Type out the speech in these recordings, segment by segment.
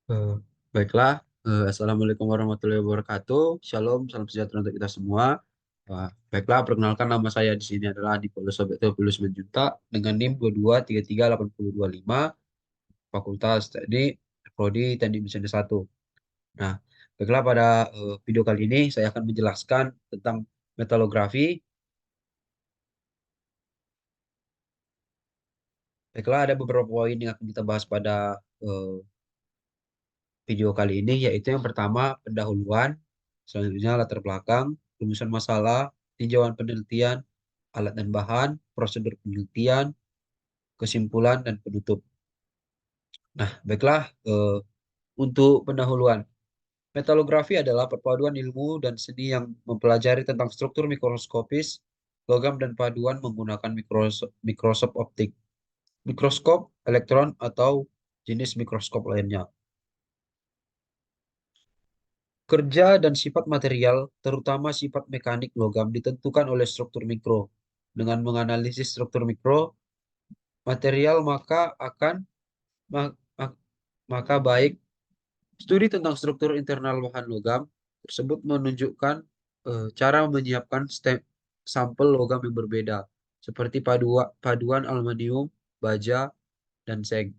Eh, Baiklah, Assalamualaikum warahmatullahi wabarakatuh. Shalom, salam sejahtera untuk kita semua. Baiklah, perkenalkan nama saya di sini adalah Adi Paulus Teopilus Menjunta dengan NIM 22338025 Fakultas Teknik Prodi Teknik Mesin 1. Nah, baiklah pada video kali ini saya akan menjelaskan tentang metalografi. Baiklah, ada beberapa poin yang akan kita bahas pada eh, video kali ini, yaitu yang pertama pendahuluan, selanjutnya latar belakang, rumusan masalah, tinjauan penelitian, alat dan bahan, prosedur penelitian, kesimpulan, dan penutup. Nah, baiklah, untuk pendahuluan. Metalografi adalah perpaduan ilmu dan seni yang mempelajari tentang struktur mikroskopis, logam, dan paduan menggunakan mikroskop optik, mikroskop elektron, atau jenis mikroskop lainnya. Kerja dan sifat material, terutama sifat mekanik logam, ditentukan oleh struktur mikro. Dengan menganalisis struktur mikro material, ma- ma- maka baik studi tentang struktur internal bahan logam tersebut menunjukkan cara menyiapkan sampel logam yang berbeda, seperti paduan aluminium, baja, dan seng,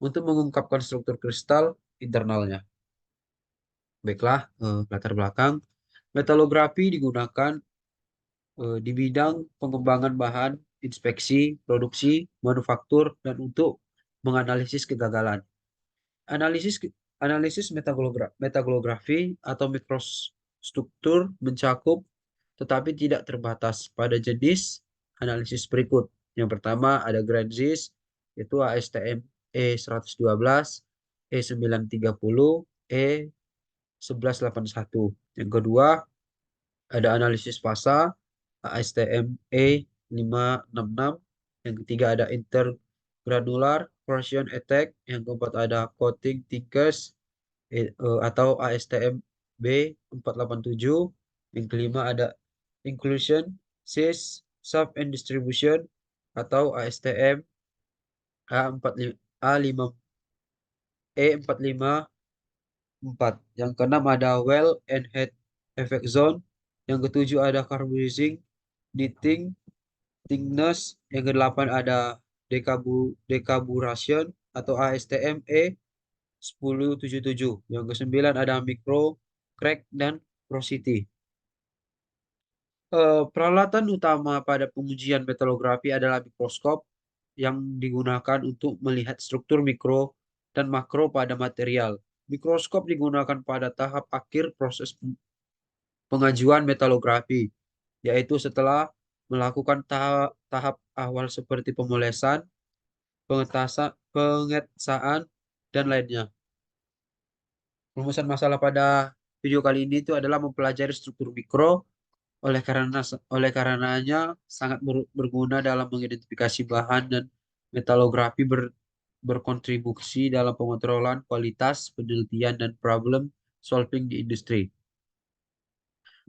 untuk mengungkapkan struktur kristal internalnya. Baiklah, latar belakang. Metalografi digunakan di bidang pengembangan bahan, inspeksi, produksi, manufaktur, dan untuk menganalisis kegagalan. Analisis analisis metaglografi atau mikrostruktur mencakup tetapi tidak terbatas pada jenis analisis berikut. Yang pertama ada Granzis, yaitu ASTM E112, E930, E1181. Yang kedua ada analisis fasa ASTM E566. Yang ketiga ada intergranular corrosion attack. Yang keempat ada coating thickness atau ASTM B487. Yang kelima ada inclusion, size, shape and distribution atau ASTM A45 A454. Yang keenam ada well and head effect zone. Yang ketujuh ada carbonizing, knitting, thickness. Yang kedelapan ada decarburation atau ASTM E1077. Yang kesembilan ada micro crack dan porosity. Peralatan utama pada pengujian metalografi adalah mikroskop yang digunakan untuk melihat struktur mikro dan makro pada material. Mikroskop digunakan pada tahap akhir proses pengajuan metalografi, yaitu setelah melakukan tahap awal seperti pemolesan, pengetasaan, dan lainnya. Rumusan masalah pada video kali ini itu adalah mempelajari struktur mikro, oleh karenanya sangat berguna dalam mengidentifikasi bahan, dan metalografi berkontribusi dalam pengontrolan kualitas penelitian dan problem solving di industri.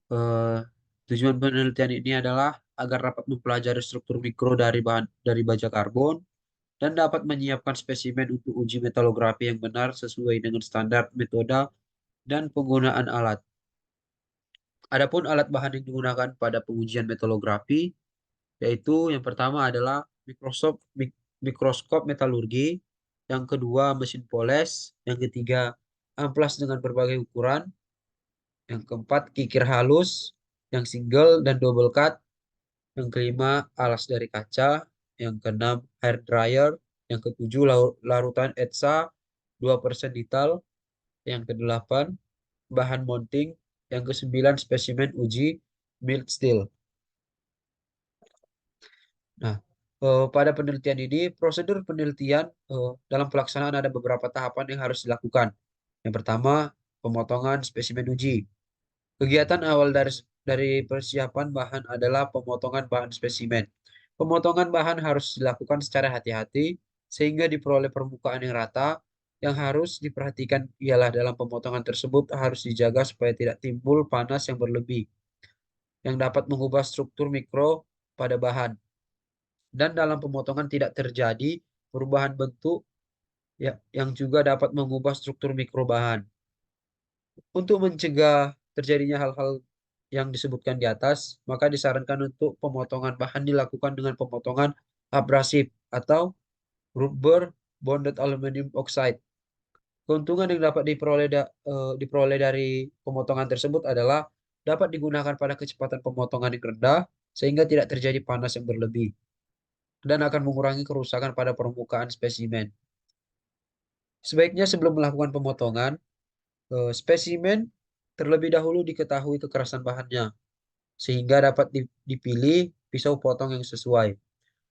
Eh, Tujuan penelitian ini adalah agar dapat mempelajari struktur mikro dari baja karbon dan dapat menyiapkan spesimen untuk uji metalografi yang benar sesuai dengan standar metode dan penggunaan alat. Adapun alat bahan yang digunakan pada pengujian metalografi yaitu yang pertama adalah mikroskop metalurgi, yang kedua mesin poles, yang ketiga amplas dengan berbagai ukuran, yang keempat kikir halus, yang single dan double cut, yang kelima alas dari kaca, yang keenam hair dryer, yang ketujuh larutan ETSA 2% detail, yang kedelapan bahan mounting, yang kesembilan spesimen uji mild steel. Nah, pada penelitian ini, prosedur penelitian dalam pelaksanaan ada beberapa tahapan yang harus dilakukan. Yang pertama, pemotongan spesimen uji. Kegiatan awal dari persiapan bahan adalah pemotongan bahan spesimen. Pemotongan bahan harus dilakukan secara hati-hati sehingga diperoleh permukaan yang rata. Yang harus diperhatikan ialah dalam pemotongan tersebut harus dijaga supaya tidak timbul panas yang berlebih yang dapat mengubah struktur mikro pada bahan. Dan dalam pemotongan tidak terjadi perubahan bentuk ya, yang juga dapat mengubah struktur mikrobahan. Untuk mencegah terjadinya hal-hal yang disebutkan di atas, maka disarankan untuk pemotongan bahan dilakukan dengan pemotongan abrasif atau rubber bonded aluminum oxide. Keuntungan yang dapat diperoleh dari pemotongan tersebut adalah dapat digunakan pada kecepatan pemotongan yang rendah sehingga tidak terjadi panas yang berlebih dan akan mengurangi kerusakan pada permukaan spesimen. Sebaiknya sebelum melakukan pemotongan, spesimen terlebih dahulu diketahui kekerasan bahannya sehingga dapat dipilih pisau potong yang sesuai.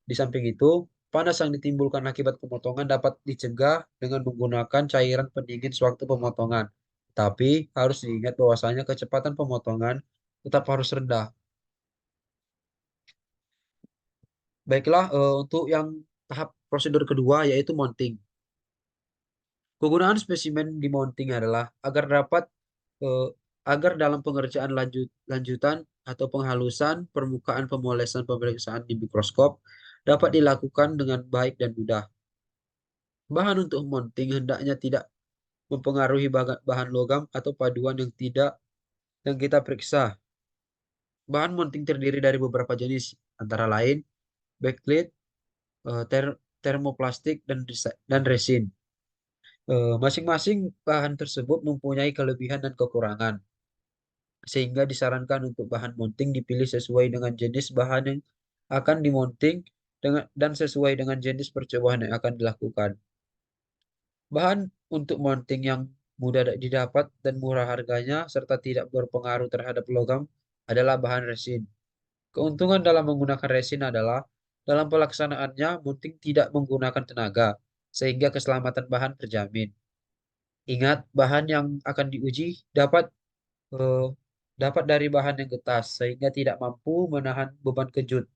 Di samping itu, panas yang ditimbulkan akibat pemotongan dapat dicegah dengan menggunakan cairan pendingin sewaktu pemotongan. Tapi harus diingat bahwasanya kecepatan pemotongan tetap harus rendah. Baiklah, untuk yang tahap prosedur kedua yaitu mounting. Kegunaan spesimen di mounting adalah eh, agar dalam pengerjaan lanjutan atau penghalusan permukaan pemolesan pemeriksaan di mikroskop dapat dilakukan dengan baik dan mudah. Bahan untuk mounting hendaknya tidak mempengaruhi bahan logam atau paduan yang kita periksa. Bahan mounting terdiri dari beberapa jenis, antara lain backlit, termoplastik, dan resin. Masing-masing bahan tersebut mempunyai kelebihan dan kekurangan, sehingga disarankan untuk bahan mounting dipilih sesuai dengan jenis bahan yang akan dimonting dan sesuai dengan jenis percobaan yang akan dilakukan. Bahan untuk mounting yang mudah didapat dan murah harganya serta tidak berpengaruh terhadap logam adalah bahan resin. Keuntungan dalam menggunakan resin adalah dalam pelaksanaannya mounting tidak menggunakan tenaga sehingga keselamatan bahan terjamin. Ingat, bahan yang akan diuji eh, dapat dari bahan yang getas sehingga tidak mampu menahan beban kejut.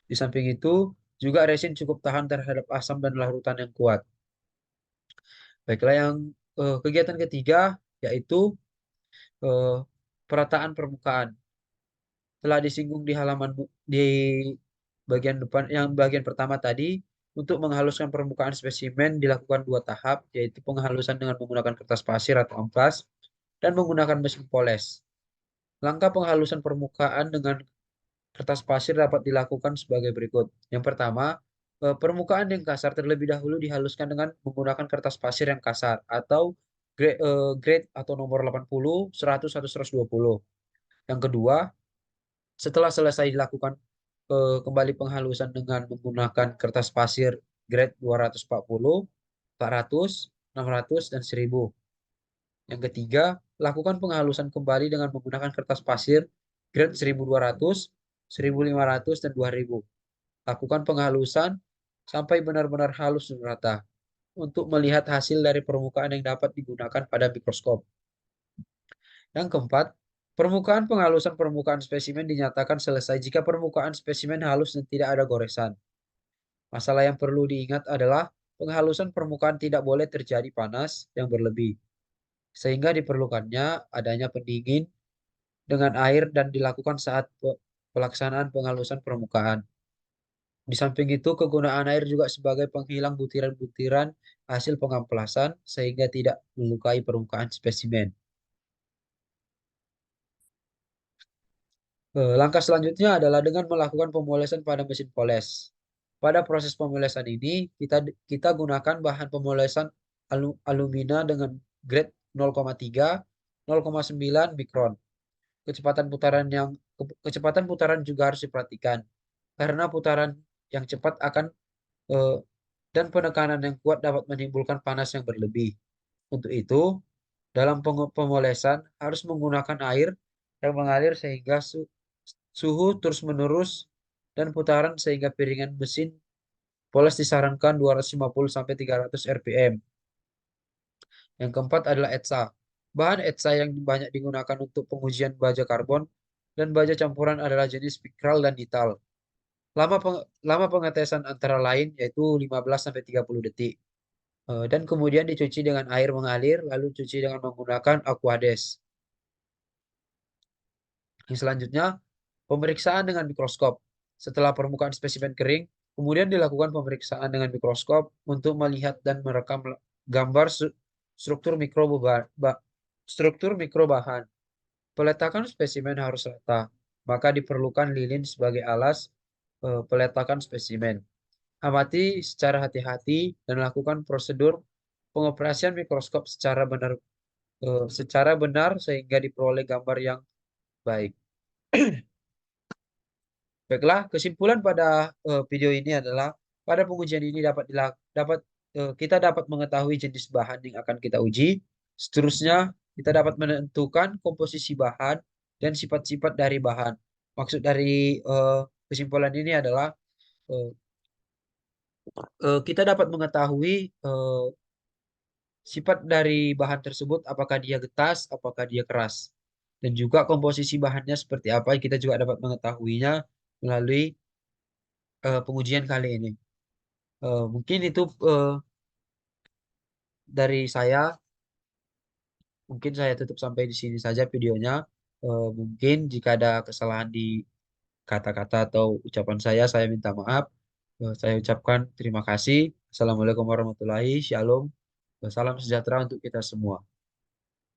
Di samping itu, juga resin cukup tahan terhadap asam dan larutan yang kuat. Baiklah, kegiatan ketiga yaitu eh, perataan permukaan. Telah disinggung di di bagian depan yang bagian pertama tadi, untuk menghaluskan permukaan spesimen dilakukan dua tahap, yaitu penghalusan dengan menggunakan kertas pasir atau amplas dan menggunakan mesin poles. Langkah penghalusan permukaan dengan kertas pasir dapat dilakukan sebagai berikut. Yang pertama, permukaan yang kasar terlebih dahulu dihaluskan dengan menggunakan kertas pasir yang kasar atau grade atau nomor 80, 100, atau 120. Yang kedua, setelah selesai dilakukan kembali penghalusan dengan menggunakan kertas pasir grade 240, 400, 600, dan 1000. Yang ketiga, lakukan penghalusan kembali dengan menggunakan kertas pasir grade 1200, 1500, dan 2000. Lakukan penghalusan sampai benar-benar halus dan rata untuk melihat hasil dari permukaan yang dapat digunakan pada mikroskop. Yang keempat, penghalusan permukaan spesimen dinyatakan selesai jika permukaan spesimen halus dan tidak ada goresan. Masalah yang perlu diingat adalah penghalusan permukaan tidak boleh terjadi panas yang berlebih, sehingga diperlukannya adanya pendingin dengan air dan dilakukan saat pelaksanaan penghalusan permukaan. Di samping itu, kegunaan air juga sebagai penghilang butiran-butiran hasil pengamplasan sehingga tidak melukai permukaan spesimen. Langkah selanjutnya adalah dengan melakukan pemolesan pada mesin poles. Pada proses pemolesan ini, kita gunakan bahan pemolesan alumina dengan grade 0,3, 0,9 mikron. Kecepatan putaran juga harus diperhatikan karena putaran yang cepat eh, dan penekanan yang kuat dapat menimbulkan panas yang berlebih. Untuk itu, dalam pemolesan harus menggunakan air yang mengalir sehingga suhu terus-menerus dan putaran sehingga piringan mesin poles disarankan 250 sampai 300 rpm. Yang keempat adalah ETSA. Bahan ETSA yang banyak digunakan untuk pengujian baja karbon dan baja campuran adalah jenis pikral dan nital. Lama pengetesan antara lain yaitu 15 sampai 30 detik. Dan kemudian dicuci dengan air mengalir lalu cuci dengan menggunakan aquades. Yang selanjutnya, pemeriksaan dengan mikroskop. Setelah permukaan spesimen kering, Kemudian dilakukan pemeriksaan dengan mikroskop untuk melihat dan merekam gambar struktur struktur mikrobahan. Peletakan spesimen harus rata, maka diperlukan lilin sebagai alas peletakan spesimen. Amati secara hati-hati dan lakukan prosedur pengoperasian mikroskop secara benar sehingga diperoleh gambar yang baik. Baiklah, kesimpulan pada video ini adalah pada pengujian ini kita dapat mengetahui jenis bahan yang akan kita uji. Seterusnya, kita dapat menentukan komposisi bahan dan sifat-sifat dari bahan. Maksud dari kesimpulan ini adalah eh, kita dapat mengetahui sifat dari bahan tersebut, apakah dia getas, apakah dia keras. Dan juga komposisi bahannya seperti apa, kita juga dapat mengetahuinya melalui pengujian kali ini. Mungkin itu dari saya. Mungkin saya tutup sampai di sini saja videonya. Mungkin jika ada kesalahan di kata-kata atau ucapan saya minta maaf. Saya ucapkan terima kasih. Assalamualaikum warahmatullahi. Shalom. Salam sejahtera untuk kita semua.